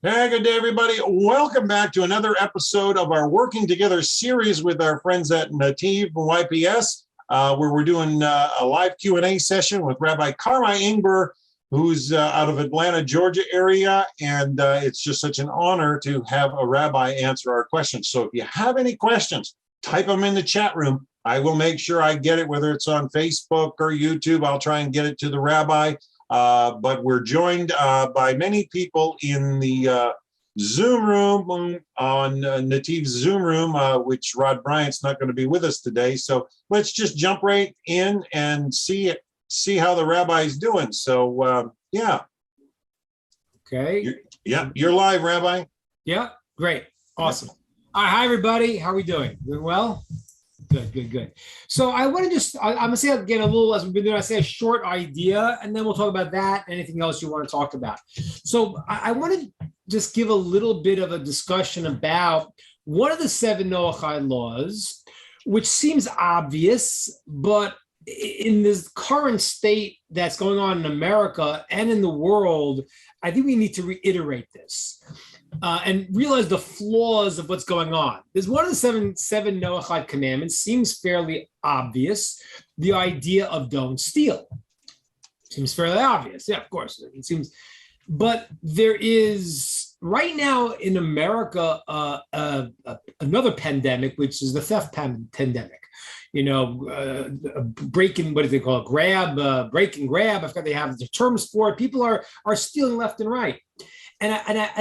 Hey, good day, everybody. Welcome back to another episode of our Working Together series with our friends at Nativ YPS, where we're doing a live Q&A session with Rabbi Karmi Ingber, who's out of Atlanta, Georgia area. And it's just such an honor to have a rabbi answer our questions. So if you have any questions, type them in the chat room. I will make sure I get it, whether it's on Facebook or YouTube. I'll try and get it to the rabbi. But we're joined by many people in the Zoom room on Nativ's Zoom room, which Rod Bryant's not going to be with us today. So let's just jump right in and see how the rabbi's doing. So yeah. Okay. You're live, Rabbi. Yeah, great, awesome. All right, hi everybody. How are we doing? Doing well? Good. So I want to I'm going to say again a little, as we've been doing, I say a short idea, and then we'll talk about that, anything else you want to talk about. So I want to just give a little bit of a discussion about one of the 7 Noachide laws, which seems obvious, but in this current state that's going on in America and in the world, I think we need to reiterate this. And realize the flaws of what's going on. There's one of the seven Noachide commandments, seems fairly obvious. The idea of don't steal seems fairly obvious. Yeah, of course, it seems. But there is right now in America another pandemic, which is the theft pandemic. You know, breaking, what do they call it? Break and grab. I forgot they have the terms for it. People are stealing left and right. And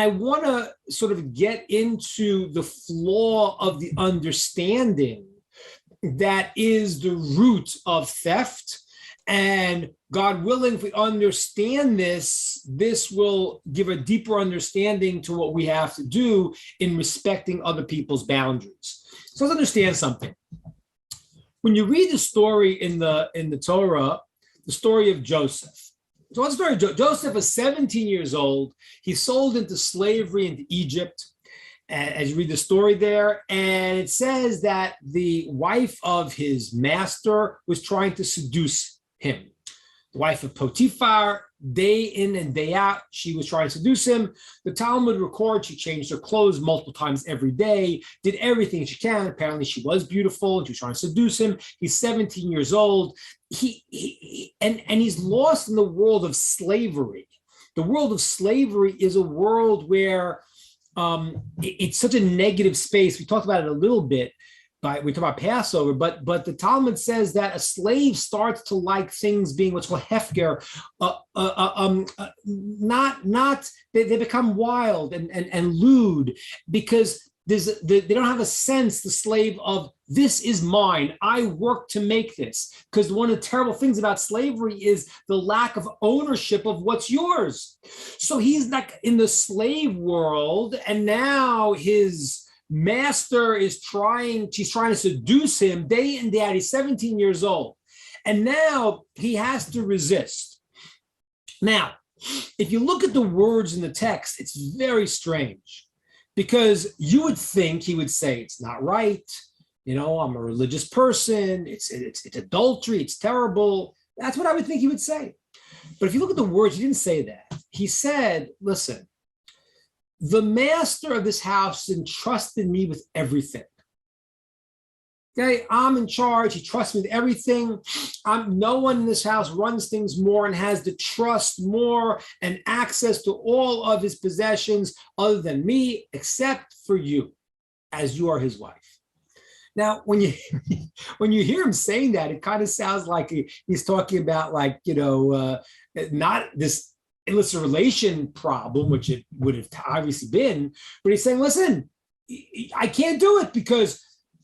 I want to sort of get into the flaw of the understanding that is the root of theft. And God willing, if we understand this will give a deeper understanding to what we have to do in respecting other people's boundaries. So let's understand something. When you read the story in the Torah, the story of Joseph. So what's the story? Joseph was 17 years old. He's sold into slavery into Egypt, as you read the story there. And it says that the wife of his master was trying to seduce him. The wife of Potiphar, day in and day out, she was trying to seduce him. The Talmud records she changed her clothes multiple times every day, did everything she can. Apparently she was beautiful. She was trying to seduce him. He's 17 years old. He's lost in the world of slavery. The world of slavery is a world where it's such a negative space. We talked about it a little bit. We talk about Passover, but the Talmud says that a slave starts to like things being what's called hefker, they become wild and lewd because they don't have a sense, the slave, of this is mine. I work to make this. Because one of the terrible things about slavery is the lack of ownership of what's yours. So he's like in the slave world, and now his master she's trying to seduce him day in, day out. He's 17 years old. And now he has to resist. Now, if you look at the words in the text, it's very strange because you would think he would say, it's not right. You know, I'm a religious person. It's adultery. It's terrible. That's what I would think he would say. But if you look at the words, he didn't say that. He said, listen, the master of this house entrusted me with everything. Okay, I'm in charge. He trusts me with everything. No one in this house runs things more and has the trust more and access to all of his possessions other than me, except for you, as you are his wife. Now, when you hear him saying that, it kind of sounds like he's talking about, like, not this illicit relation problem, which it would have obviously been, but he's saying, listen, I can't do it because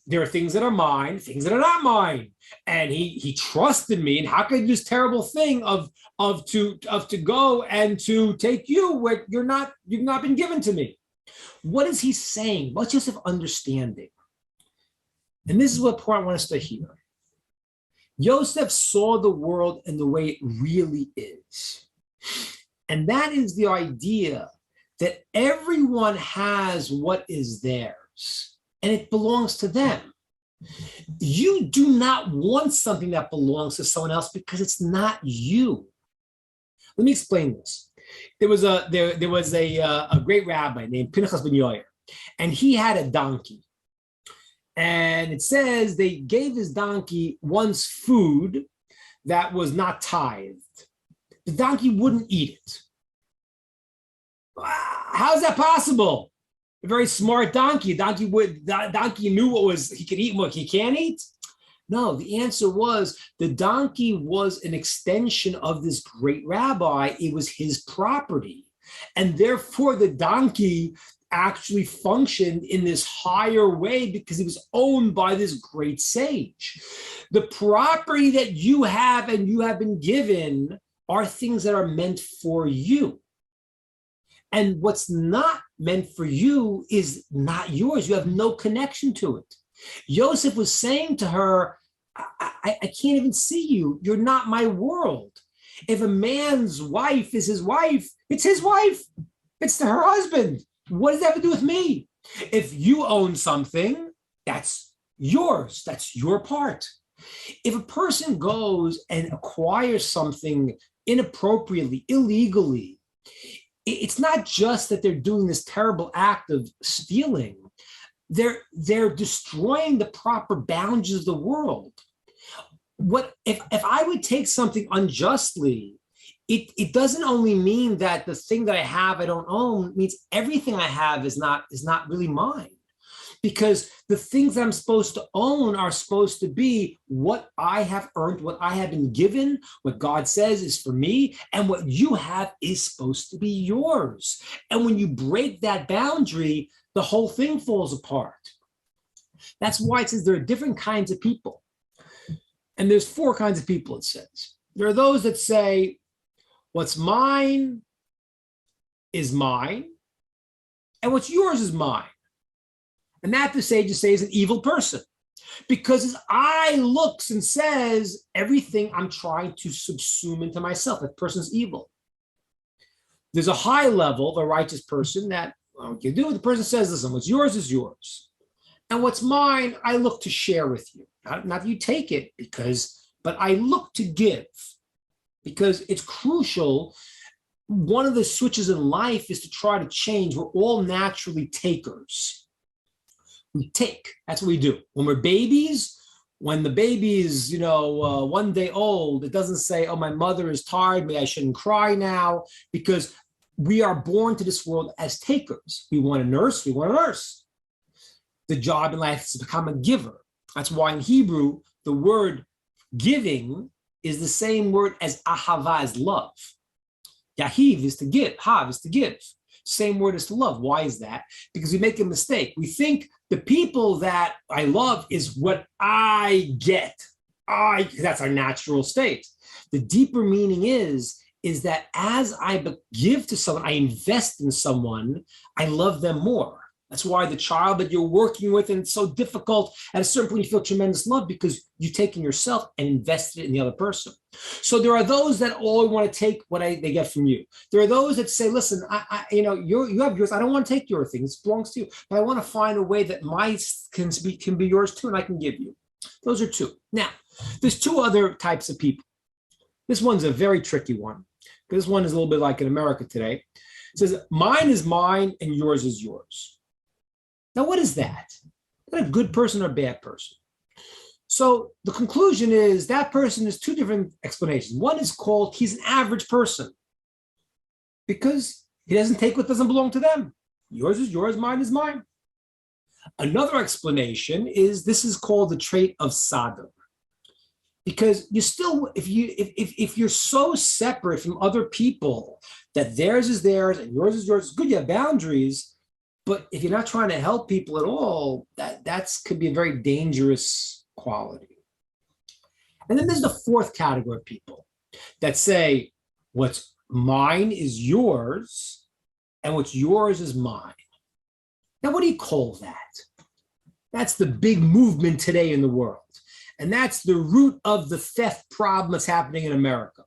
there are things that are mine, things that are not mine. And he trusted me. And how could I do this terrible thing of to go and to take you where you've not been given to me? What is he saying? What's Joseph understanding? And this is what point I want us to hear. Joseph saw the world in the way it really is. And that is the idea that everyone has what is theirs, and it belongs to them. You do not want something that belongs to someone else because it's not you. Let me explain this. There was a great rabbi named Pinchas ben Yair, and he had a donkey. And it says they gave his donkey once food that was not tithed. The donkey wouldn't eat it. How is that possible? A very smart donkey. Donkey knew what was he could eat and what he can't eat. No, the answer was the donkey was an extension of this great rabbi. It was his property. And therefore, the donkey actually functioned in this higher way because it was owned by this great sage. The property that you have and you have been given are things that are meant for you. And what's not meant for you is not yours. You have no connection to it. Yosef was saying to her, I can't even see you. You're not my world. If a man's wife is his wife, it's his wife. It's to her husband. What does that have to do with me? If you own something, that's yours. That's your part. If a person goes and acquires something inappropriately, illegally, it's not just that they're doing this terrible act of stealing. They're destroying the proper boundaries of the world. What if I would take something unjustly, it doesn't only mean that the thing that I have I don't own. It means everything I have is not really mine. Because the things that I'm supposed to own are supposed to be what I have earned, what I have been given, what God says is for me, and what you have is supposed to be yours. And when you break that boundary, the whole thing falls apart. That's why it says there are different kinds of people. And there's 4 kinds of people, it says. There are those that say, what's mine is mine, and what's yours is mine. And that, the sages say, is an evil person. Because his eye looks and says, everything I'm trying to subsume into myself. That person's evil. There's a high level of a righteous person that, well, you do what the person says, listen, what's yours is yours. And what's mine, I look to share with you. Not that you take it, but I look to give. Because it's crucial. One of the switches in life is to try to change. We're all naturally takers. We take. That's what we do. When we're babies, when the baby is, 1 day old, it doesn't say, oh, my mother is tired, maybe I shouldn't cry now, because we are born to this world as takers. We want to nurse, The job in life is to become a giver. That's why in Hebrew, the word giving is the same word as ahava, as love. Yahiv is to give, hav is to give. Same word as to love. Why is that? Because we make a mistake. We think the people that I love is what I get. That's our natural state. The deeper meaning is that as I give to someone, I invest in someone, I love them more. That's why the child that you're working with, and it's so difficult, at a certain point you feel tremendous love because you've taken yourself and invested it in the other person. So there are those that all want to take what they get from you. There are those that say, listen, you have yours. I don't want to take your things. It belongs to you. But I want to find a way that mine can be yours too, and I can give you. Those are 2. Now, there's 2 other types of people. This one's a very tricky one. This one is a little bit like in America today. It says, mine is mine and yours is yours. Now, what is that? Is that a good person or a bad person? So the conclusion is that person is 2 different explanations. One is called he's an average person because he doesn't take what doesn't belong to them. Yours is yours, mine is mine. Another explanation is this is called the trait of Sodom. Because you still, if you're so separate from other people that theirs is theirs and yours is yours, it's good you have boundaries. But if you're not trying to help people at all, that could be a very dangerous quality. And then there's the 4th category of people that say, what's mine is yours, and what's yours is mine. Now, what do you call that? That's the big movement today in the world. And that's the root of the theft problem that's happening in America.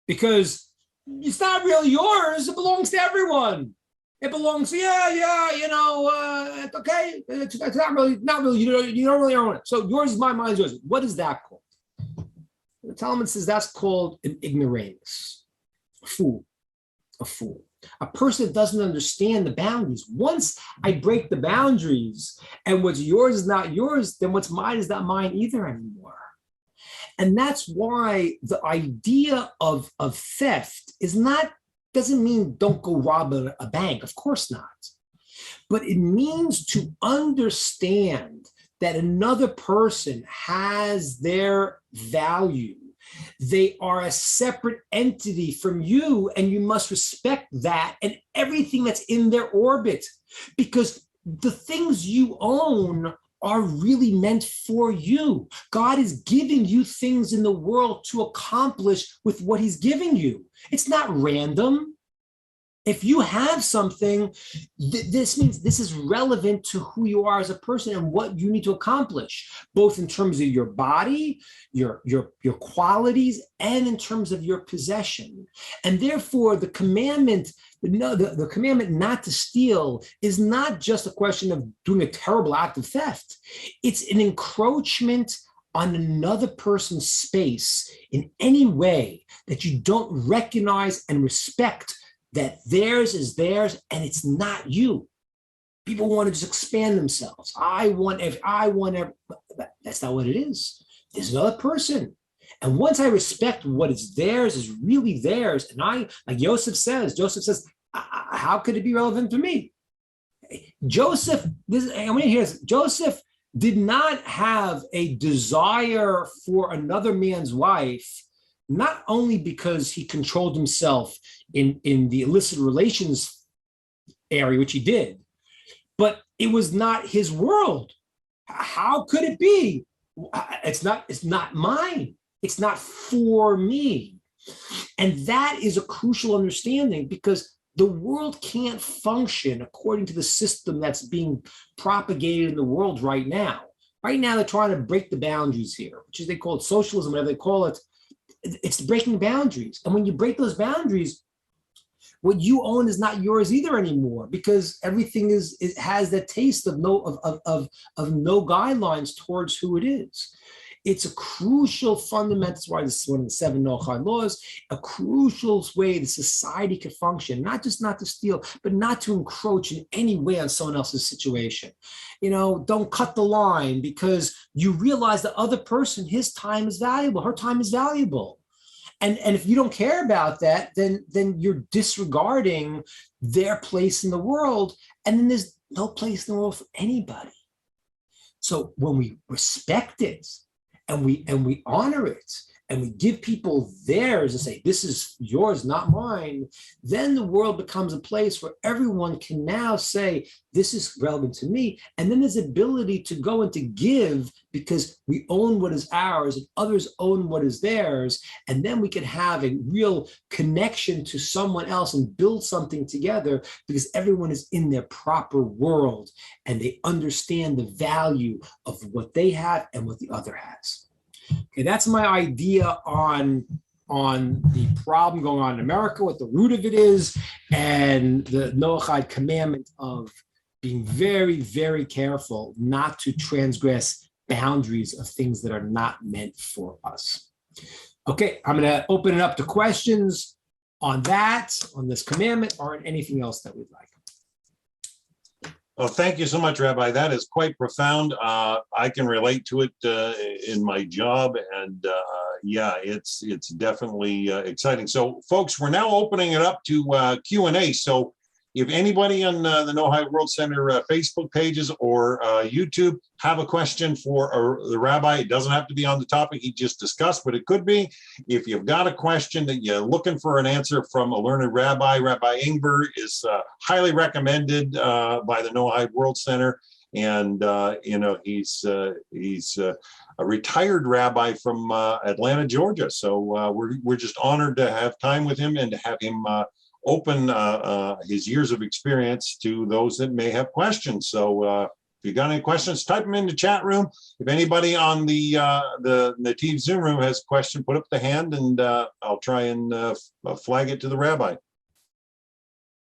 Because it's not really yours, it belongs to everyone. It belongs to, it's okay. It's not really, you don't really own it. So yours is mine, mine is yours. What is that called? The Talmud says that's called an ignoramus, a fool. a fool. A person that doesn't understand the boundaries. Once I break the boundaries and what's yours is not yours, then what's mine is not mine either anymore. And that's why the idea of theft doesn't mean don't go rob a bank. Of course not. But it means to understand that another person has their value. They are a separate entity from you, and you must respect that and everything that's in their orbit, because the things you own are really meant for you. God is giving you things in the world to accomplish with what he's giving you. It's not random. If you have something, this means this is relevant to who you are as a person and what you need to accomplish, both in terms of your body, your qualities, and in terms of your possession. And therefore, the commandment, the commandment not to steal is not just a question of doing a terrible act of theft. It's an encroachment on another person's space in any way that you don't recognize and respect that theirs is theirs and it's not you. People want to just expand themselves. That's not what it is. There's another person. And once I respect what is theirs is really theirs, and like Joseph says, how could it be relevant to me? Joseph did not have a desire for another man's wife, not only because he controlled himself in the illicit relations area, which he did, but it was not his world. How could it be? It's not mine. It's not for me. And that is a crucial understanding, because the world can't function according to the system that's being propagated in the world right now. Right now, they're trying to break the boundaries here, which is, they call it socialism, whatever they call it. It's breaking boundaries. And when you break those boundaries, what you own is not yours either anymore, because everything has that taste of no guidelines towards who it is. It's a crucial fundamental, that's why this is one of the 7 no-chai laws, a crucial way the society can function, not just not to steal, but not to encroach in any way on someone else's situation. Don't cut the line because you realize the other person, his time is valuable, her time is valuable. And if you don't care about that, then you're disregarding their place in the world, and then there's no place in the world for anybody. So when we respect it, and we honor it, and we give people theirs and say, this is yours, not mine, then the world becomes a place where everyone can now say, this is relevant to me. And then there's the ability to go and to give, because we own what is ours and others own what is theirs. And then we can have a real connection to someone else and build something together, because everyone is in their proper world and they understand the value of what they have and what the other has. Okay, that's my idea on the problem going on in America, what the root of it is, and the Noachide commandment of being very, very careful not to transgress boundaries of things that are not meant for us. Okay, I'm going to open it up to questions on that, on this commandment, or on anything else that we'd like. Well, thank you so much, Rabbi. That is quite profound. I can relate to it in my job, and yeah, it's definitely exciting. So, folks, we're now opening it up to Q&A. So, if anybody on the Noahide World Center Facebook pages or YouTube have a question for the rabbi, it doesn't have to be on the topic he just discussed, but it could be. If you've got a question that you're looking for an answer from a learned rabbi, Rabbi Ingber is highly recommended by the Noahide World Center. And, he's a retired rabbi from Atlanta, Georgia. So we're just honored to have time with him and to have him open his years of experience to those that may have questions. So if you got any questions, type them in the chat room. If anybody on the Nativ Zoom room has a question, put up the hand, and I'll try and flag it to the rabbi.